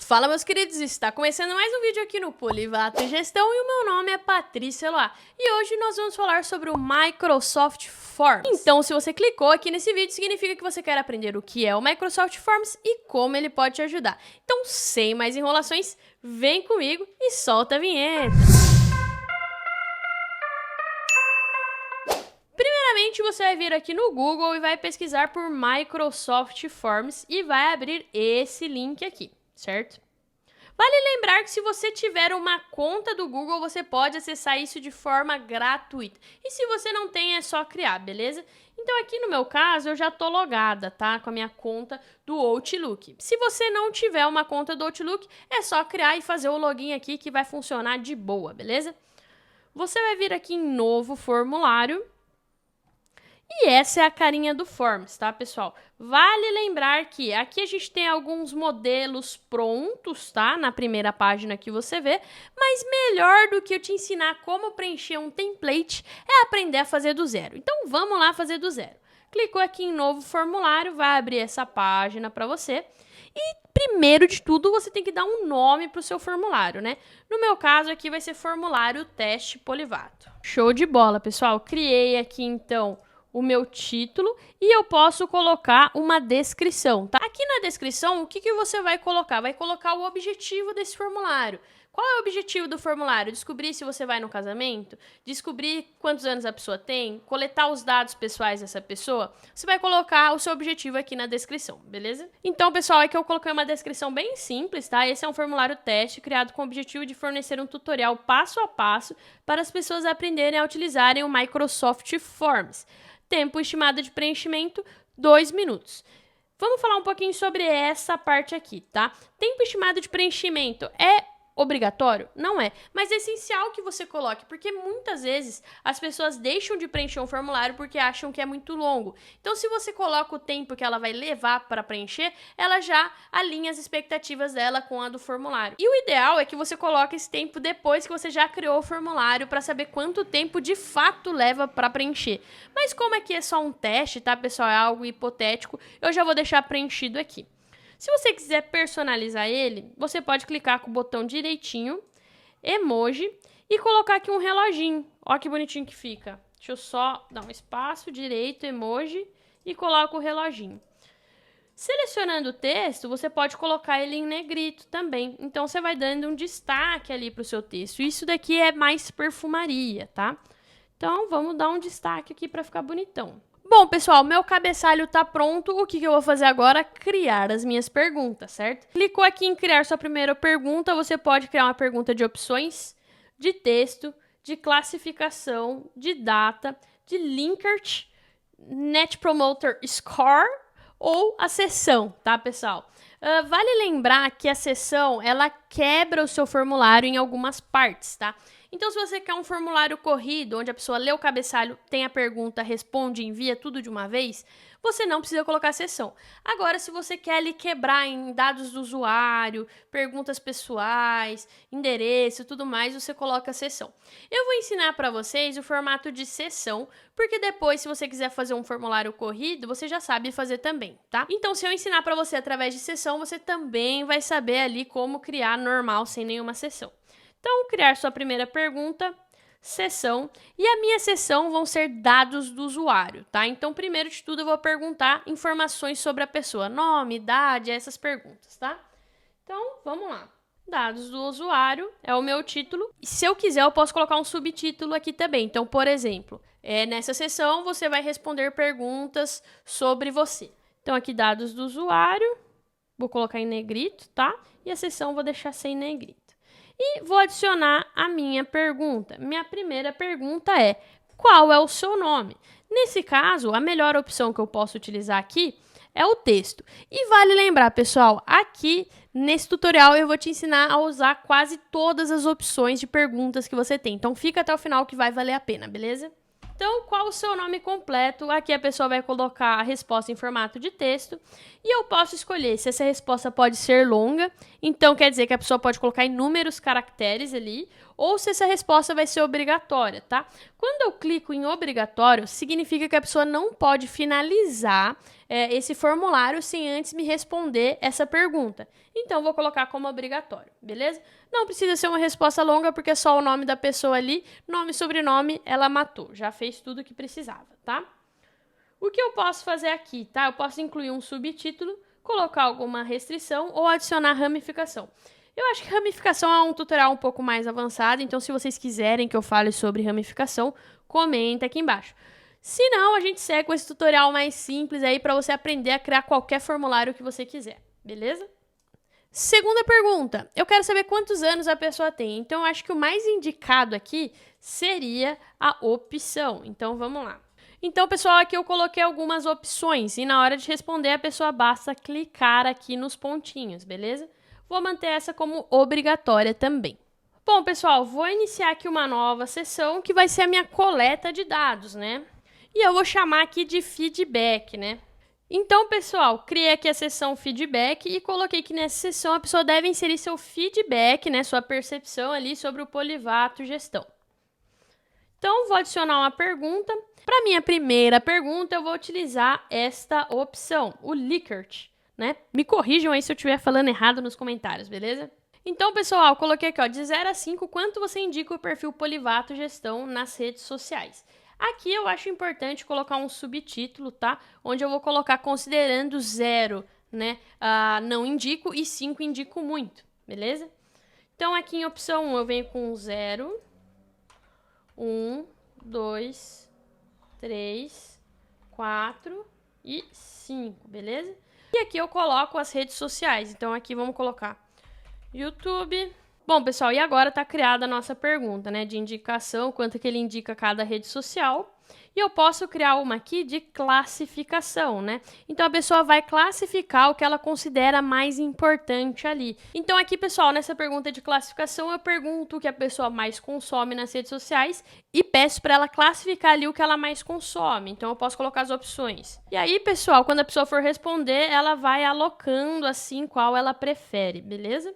Fala, meus queridos, está começando mais um vídeo aqui no Polivato Gestão e o meu nome é Patrícia Eloá. E hoje nós vamos falar sobre o Microsoft Forms. Então, se você clicou aqui nesse vídeo, significa que você quer aprender o que é o Microsoft Forms e como ele pode te ajudar. Então, sem mais enrolações, vem comigo e solta a vinheta. Primeiramente, você vai vir aqui no Google e vai pesquisar por Microsoft Forms e vai abrir esse link aqui, certo? Vale lembrar que se você tiver uma conta do Google, você pode acessar isso de forma gratuita. E se você não tem, é só criar, beleza? Então aqui no meu caso, eu já tô logada, tá? Com a minha conta do Outlook. Se você não tiver uma conta do Outlook, é só criar e fazer o login aqui que vai funcionar de boa, beleza? Você vai vir aqui em novo formulário. E essa é a carinha do Forms, tá, pessoal? Vale lembrar que aqui a gente tem alguns modelos prontos, tá? Na primeira página que você vê, mas melhor do que eu te ensinar como preencher um template é aprender a fazer do zero. Então, vamos lá fazer do zero. Clicou aqui em novo formulário, vai abrir essa página para você. E, primeiro de tudo, você tem que dar um nome para o seu formulário, né? No meu caso, aqui vai ser formulário teste Polivato. Show de bola, pessoal! Criei aqui, então, o meu título e eu posso colocar uma descrição, tá? Aqui na descrição, o que você vai colocar? Vai colocar o objetivo desse formulário. Qual é o objetivo do formulário? Descobrir se você vai no casamento, descobrir quantos anos a pessoa tem, coletar os dados pessoais dessa pessoa. Você vai colocar o seu objetivo aqui na descrição, beleza? Então, pessoal, aqui eu coloquei uma descrição bem simples, tá? Esse é um formulário teste criado com o objetivo de fornecer um tutorial passo a passo para as pessoas aprenderem a utilizarem o Microsoft Forms. Tempo estimado de preenchimento, 2 minutos. Vamos falar um pouquinho sobre essa parte aqui, tá? Tempo estimado de preenchimento é obrigatório? Não é, mas é essencial que você coloque, porque muitas vezes as pessoas deixam de preencher um formulário porque acham que é muito longo. Então, se você coloca o tempo que ela vai levar para preencher, ela já alinha as expectativas dela com a do formulário. E o ideal é que você coloque esse tempo depois que você já criou o formulário para saber quanto tempo de fato leva para preencher. Mas como aqui é só um teste, tá, pessoal? É algo hipotético, eu já vou deixar preenchido aqui. Se você quiser personalizar ele, você pode clicar com o botão direitinho, emoji, e colocar aqui um reloginho. Olha que bonitinho que fica. Deixa eu só dar um espaço, direito, emoji, e coloco o reloginho. Selecionando o texto, você pode colocar ele em negrito também. Então, você vai dando um destaque ali para o seu texto. Isso daqui é mais perfumaria, tá? Então, vamos dar um destaque aqui para ficar bonitão. Bom, pessoal, meu cabeçalho tá pronto. O que eu vou fazer agora? Criar as minhas perguntas, certo? Clicou aqui em criar sua primeira pergunta, você pode criar uma pergunta de opções, de texto, de classificação, de data, de Likert, Net Promoter Score ou a sessão, tá, pessoal? Vale lembrar que a sessão, ela quebra o seu formulário em algumas partes, tá? Então, se você quer um formulário corrido, onde a pessoa lê o cabeçalho, tem a pergunta, responde, envia tudo de uma vez, você não precisa colocar sessão. Agora, se você quer ali quebrar em dados do usuário, perguntas pessoais, endereço, tudo mais, você coloca sessão. Eu vou ensinar para vocês o formato de sessão, porque depois, se você quiser fazer um formulário corrido, você já sabe fazer também, tá? Então, se eu ensinar para você através de sessão, você também vai saber ali como criar normal, sem nenhuma sessão. Então, criar sua primeira pergunta, sessão, e a minha sessão vão ser dados do usuário, tá? Então, primeiro de tudo, eu vou perguntar informações sobre a pessoa, nome, idade, essas perguntas, tá? Então, vamos lá. Dados do usuário é o meu título, e se eu quiser, eu posso colocar um subtítulo aqui também. Então, por exemplo, nessa sessão, você vai responder perguntas sobre você. Então, aqui, dados do usuário, vou colocar em negrito, tá? E a sessão vou deixar sem negrito. E vou adicionar a minha pergunta. Minha primeira pergunta é: qual é o seu nome? Nesse caso, a melhor opção que eu posso utilizar aqui é o texto. E vale lembrar, pessoal, aqui nesse tutorial eu vou te ensinar a usar quase todas as opções de perguntas que você tem. Então, fica até o final que vai valer a pena, beleza? Então, qual o seu nome completo? Aqui a pessoa vai colocar a resposta em formato de texto e eu posso escolher se essa resposta pode ser longa, então quer dizer que a pessoa pode colocar inúmeros caracteres ali, ou se essa resposta vai ser obrigatória, tá? Quando eu clico em obrigatório, significa que a pessoa não pode finalizar esse formulário sem antes me responder essa pergunta. Então, vou colocar como obrigatório, beleza? Não precisa ser uma resposta longa, porque é só o nome da pessoa ali, nome e sobrenome, ela matou. Já fez tudo o que precisava, tá? O que eu posso fazer aqui, tá? Eu posso incluir um subtítulo, colocar alguma restrição ou adicionar ramificação. Eu acho que ramificação é um tutorial um pouco mais avançado, então se vocês quiserem que eu fale sobre ramificação, comenta aqui embaixo. Se não, a gente segue com esse tutorial mais simples aí para você aprender a criar qualquer formulário que você quiser, beleza? Segunda pergunta, eu quero saber quantos anos a pessoa tem, então eu acho que o mais indicado aqui seria a opção, então vamos lá. Então, pessoal, aqui eu coloquei algumas opções e na hora de responder a pessoa basta clicar aqui nos pontinhos, beleza? Vou manter essa como obrigatória também. Bom, pessoal, vou iniciar aqui uma nova sessão que vai ser a minha coleta de dados, né? E eu vou chamar aqui de feedback, né? Então, pessoal, criei aqui a seção feedback e coloquei que nessa sessão a pessoa deve inserir seu feedback, né? Sua percepção ali sobre o Polivato Gestão. Então, vou adicionar uma pergunta. Para minha primeira pergunta, eu vou utilizar esta opção, o Likert, né? Me corrijam aí se eu estiver falando errado nos comentários, beleza? Então, pessoal, coloquei aqui, ó, de 0 a 5, quanto você indica o perfil Polivato Gestão nas redes sociais? Aqui eu acho importante colocar um subtítulo, tá? Onde eu vou colocar considerando 0, né? Não indico e 5 indico muito, beleza? Então, aqui em opção 1 eu venho com 0, 1, 2, 3, 4 e 5, beleza? E aqui eu coloco as redes sociais, então aqui vamos colocar YouTube. Bom, pessoal, e agora está criada a nossa pergunta, né, de indicação, quanto que ele indica cada rede social. E eu posso criar uma aqui de classificação, né? Então, a pessoa vai classificar o que ela considera mais importante ali. Então, aqui, pessoal, nessa pergunta de classificação, eu pergunto o que a pessoa mais consome nas redes sociais e peço para ela classificar ali o que ela mais consome. Então, eu posso colocar as opções. E aí, pessoal, quando a pessoa for responder, ela vai alocando, assim, qual ela prefere, beleza?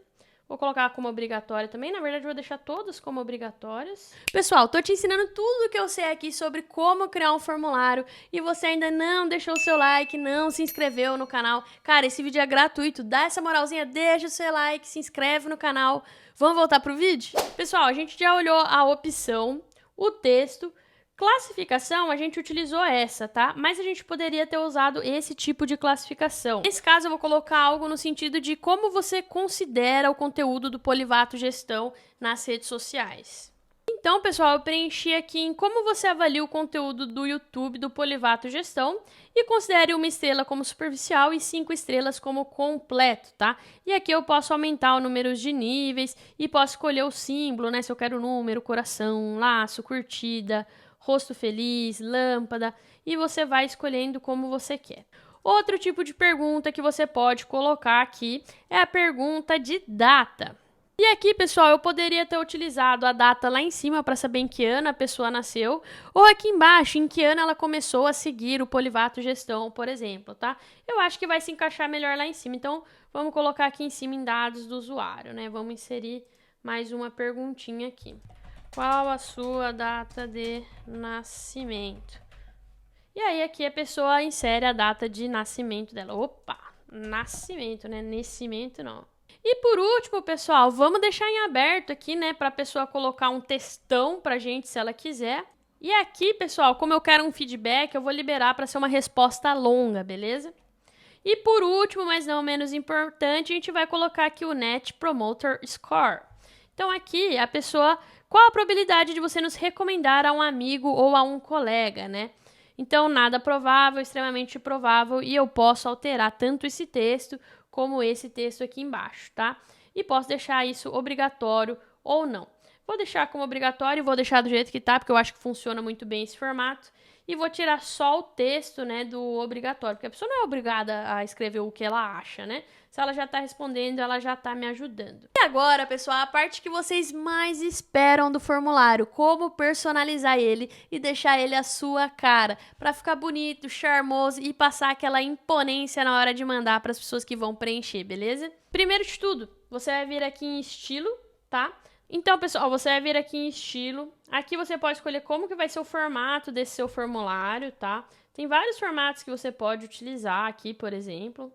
Vou colocar como obrigatória também, na verdade vou deixar todas como obrigatórias. Pessoal, tô te ensinando tudo que eu sei aqui sobre como criar um formulário e você ainda não deixou o seu like, não se inscreveu no canal. Cara, esse vídeo é gratuito, dá essa moralzinha, deixa o seu like, se inscreve no canal. Vamos voltar pro vídeo? Pessoal, a gente já olhou a opção, o texto. Classificação, a gente utilizou essa, tá? Mas a gente poderia ter usado esse tipo de classificação. Nesse caso, eu vou colocar algo no sentido de como você considera o conteúdo do Polivato Gestão nas redes sociais. Então, pessoal, eu preenchi aqui em como você avalia o conteúdo do YouTube do Polivato Gestão e considere 1 estrela como superficial e 5 estrelas como completo, tá? E aqui eu posso aumentar o número de níveis e posso escolher o símbolo, né? Se eu quero número, coração, laço, curtida, rosto feliz, lâmpada, e você vai escolhendo como você quer. Outro tipo de pergunta que você pode colocar aqui é a pergunta de data. E aqui, pessoal, eu poderia ter utilizado a data lá em cima para saber em que ano a pessoa nasceu, ou aqui embaixo, em que ano ela começou a seguir o Polivato Gestão, por exemplo, tá? Eu acho que vai se encaixar melhor lá em cima, então vamos colocar aqui em cima em dados do usuário, né? Vamos inserir mais uma perguntinha aqui. Qual a sua data de nascimento? E aí aqui a pessoa insere a data de nascimento dela. Opa, nascimento, né? Nascimento não. E por último, pessoal, vamos deixar em aberto aqui, né, para a pessoa colocar um textão pra gente, se ela quiser. E aqui, pessoal, como eu quero um feedback, eu vou liberar para ser uma resposta longa, beleza? E por último, mas não menos importante, a gente vai colocar aqui o Net Promoter Score. Então aqui a pessoa, qual a probabilidade de você nos recomendar a um amigo ou a um colega, né? Então nada provável, extremamente provável, e eu posso alterar tanto esse texto como esse texto aqui embaixo, tá? E posso deixar isso obrigatório ou não. Vou deixar como obrigatório e vou deixar do jeito que tá, porque eu acho que funciona muito bem esse formato. E vou tirar só o texto, né, do obrigatório, porque a pessoa não é obrigada a escrever o que ela acha, né? Se ela já tá respondendo, ela já tá me ajudando. E agora, pessoal, a parte que vocês mais esperam do formulário, como personalizar ele e deixar ele a sua cara, para ficar bonito, charmoso e passar aquela imponência na hora de mandar para as pessoas que vão preencher, beleza? Primeiro de tudo, você vai vir aqui em estilo, tá? Então, pessoal, você vai vir aqui em estilo. Aqui você pode escolher como que vai ser o formato desse seu formulário, tá? Tem vários formatos que você pode utilizar aqui, por exemplo.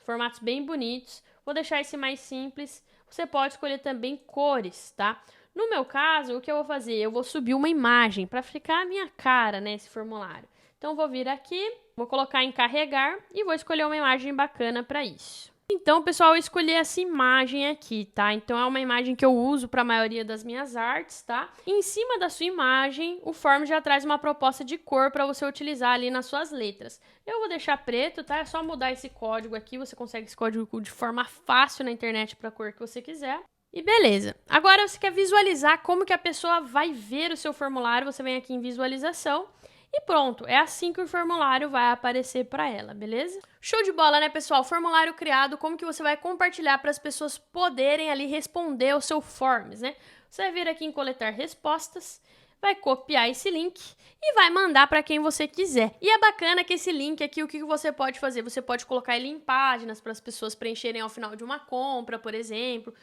Formatos bem bonitos. Vou deixar esse mais simples. Você pode escolher também cores, tá? No meu caso, o que eu vou fazer? Eu vou subir uma imagem para ficar a minha cara nesse formulário. Então, vou vir aqui, vou colocar em carregar e vou escolher uma imagem bacana para isso. Então, pessoal, eu escolhi essa imagem aqui, tá? Então, é uma imagem que eu uso para a maioria das minhas artes, tá? E em cima da sua imagem, o Forms já traz uma proposta de cor para você utilizar ali nas suas letras. Eu vou deixar preto, tá? É só mudar esse código aqui, você consegue esse código de forma fácil na internet para a cor que você quiser. E beleza. Agora, você quer visualizar como que a pessoa vai ver o seu formulário, você vem aqui em visualização. E pronto, é assim que o formulário vai aparecer para ela, beleza? Show de bola, né, pessoal? Formulário criado, como que você vai compartilhar para as pessoas poderem ali responder o seu Forms, né? Você vai vir aqui em coletar respostas, vai copiar esse link e vai mandar para quem você quiser. E é bacana que esse link aqui, o que você pode fazer? Você pode colocar ele em páginas para as pessoas preencherem ao final de uma compra, por exemplo,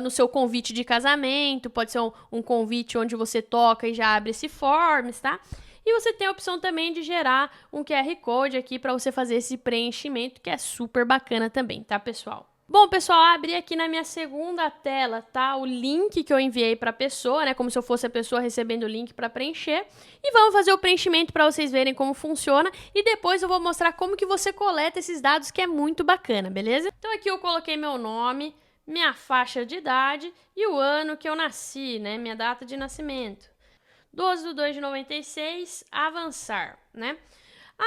no seu convite de casamento, pode ser um convite onde você toca e já abre esse Forms, tá? E você tem a opção também de gerar um QR Code aqui para você fazer esse preenchimento, que é super bacana também, tá, pessoal? Bom, pessoal, abri aqui na minha segunda tela, tá, o link que eu enviei para a pessoa, né, como se eu fosse a pessoa recebendo o link para preencher. E vamos fazer o preenchimento para vocês verem como funciona e depois eu vou mostrar como que você coleta esses dados, que é muito bacana, beleza? Então aqui eu coloquei meu nome, minha faixa de idade e o ano que eu nasci, né, minha data de nascimento. 12/2/96, avançar, né?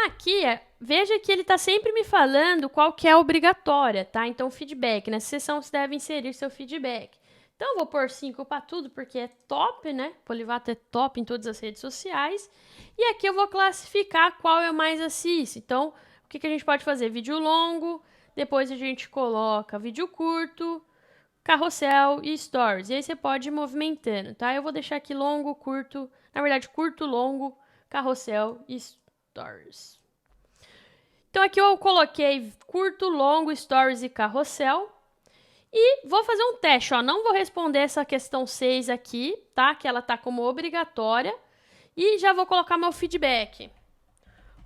Aqui, veja que ele está sempre me falando qual que é a obrigatória, tá? Então, feedback, nessa seção você deve inserir seu feedback. Então, eu vou pôr 5 para tudo, porque é top, né? Polivato é top em todas as redes sociais. E aqui eu vou classificar qual eu mais assisto. Então, o que a gente pode fazer? Vídeo longo, depois a gente coloca vídeo curto, carrossel e stories. E aí você pode ir movimentando, tá? Eu vou deixar aqui longo, curto, na verdade curto, longo, carrossel e stories. Então aqui eu coloquei curto, longo, stories e carrossel. E vou fazer um teste, ó. Não vou responder essa questão 6 aqui, tá? Que ela tá como obrigatória. E já vou colocar meu feedback.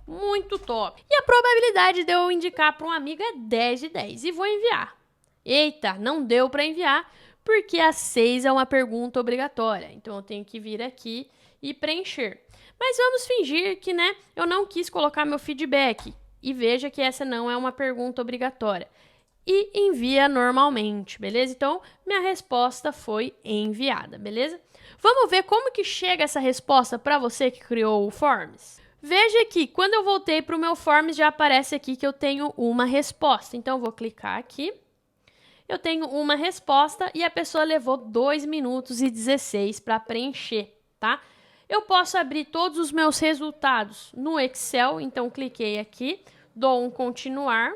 Muito top. E a probabilidade de eu indicar para um amigo é 10 de 10. E vou enviar. Eita, não deu para enviar, porque a 6 é uma pergunta obrigatória. Então, eu tenho que vir aqui e preencher. Mas vamos fingir que, né, eu não quis colocar meu feedback. E veja que essa não é uma pergunta obrigatória. E envia normalmente, beleza? Então, minha resposta foi enviada, beleza? Vamos ver como que chega essa resposta para você que criou o Forms? Veja que quando eu voltei para o meu Forms, já aparece aqui que eu tenho uma resposta. Então, eu vou clicar aqui. Eu tenho uma resposta e a pessoa levou 2 minutos e 16 para preencher, tá? Eu posso abrir todos os meus resultados no Excel, então cliquei aqui, dou um continuar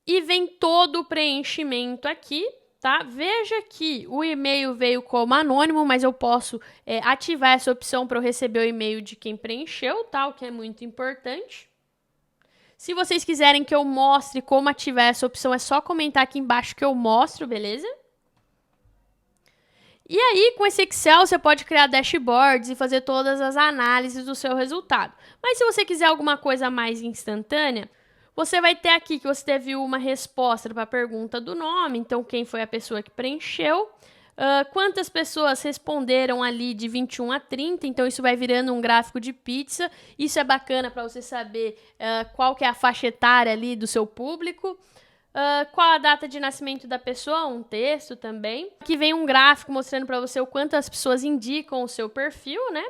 e vem todo o preenchimento aqui, tá? Veja que o e-mail veio como anônimo, mas eu posso ativar essa opção para eu receber o e-mail de quem preencheu, tá? O que é muito importante. Se vocês quiserem que eu mostre como ativar essa opção, é só comentar aqui embaixo que eu mostro, beleza? E aí, com esse Excel, você pode criar dashboards e fazer todas as análises do seu resultado. Mas se você quiser alguma coisa mais instantânea, você vai ter aqui que você teve uma resposta para a pergunta do nome, então quem foi a pessoa que preencheu, quantas pessoas responderam ali de 21 a 30, então isso vai virando um gráfico de pizza. Isso é bacana para você saber qual que é a faixa etária ali do seu público. Qual a data de nascimento da pessoa, um texto também. Aqui vem um gráfico mostrando para você o quanto as pessoas indicam o seu perfil, né?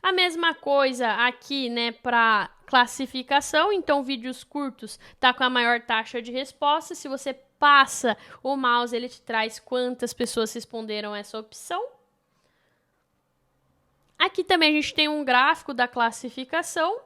A mesma coisa aqui, né, para classificação. Então, vídeos curtos tá com a maior taxa de resposta. Se você passa o mouse, ele te traz quantas pessoas responderam essa opção. Aqui também a gente tem um gráfico da classificação.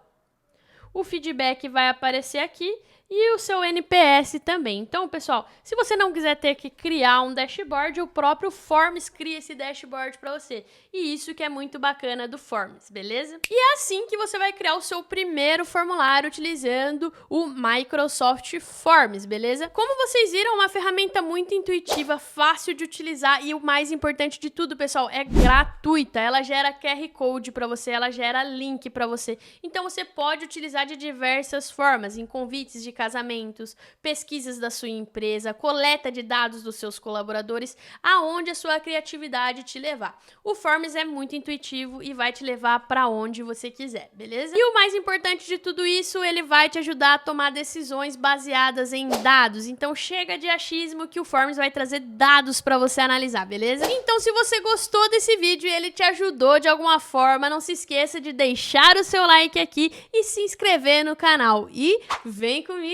O feedback vai aparecer aqui e o seu NPS também. Então, pessoal, se você não quiser ter que criar um dashboard, o próprio Forms cria esse dashboard para você. E isso que é muito bacana do Forms, beleza? E é assim que você vai criar o seu primeiro formulário utilizando o Microsoft Forms, beleza? Como vocês viram, é uma ferramenta muito intuitiva, fácil de utilizar e o mais importante de tudo, pessoal, é gratuita. Ela gera QR Code para você, ela gera link para você. Então você pode utilizar de diversas formas, em convites de casamentos, pesquisas da sua empresa, coleta de dados dos seus colaboradores, aonde a sua criatividade te levar. O Forms é muito intuitivo e vai te levar para onde você quiser, beleza? E o mais importante de tudo isso, ele vai te ajudar a tomar decisões baseadas em dados. Então chega de achismo que o Forms vai trazer dados para você analisar, beleza? Então se você gostou desse vídeo e ele te ajudou de alguma forma, não se esqueça de deixar o seu like aqui e se inscrever no canal. E vem comigo!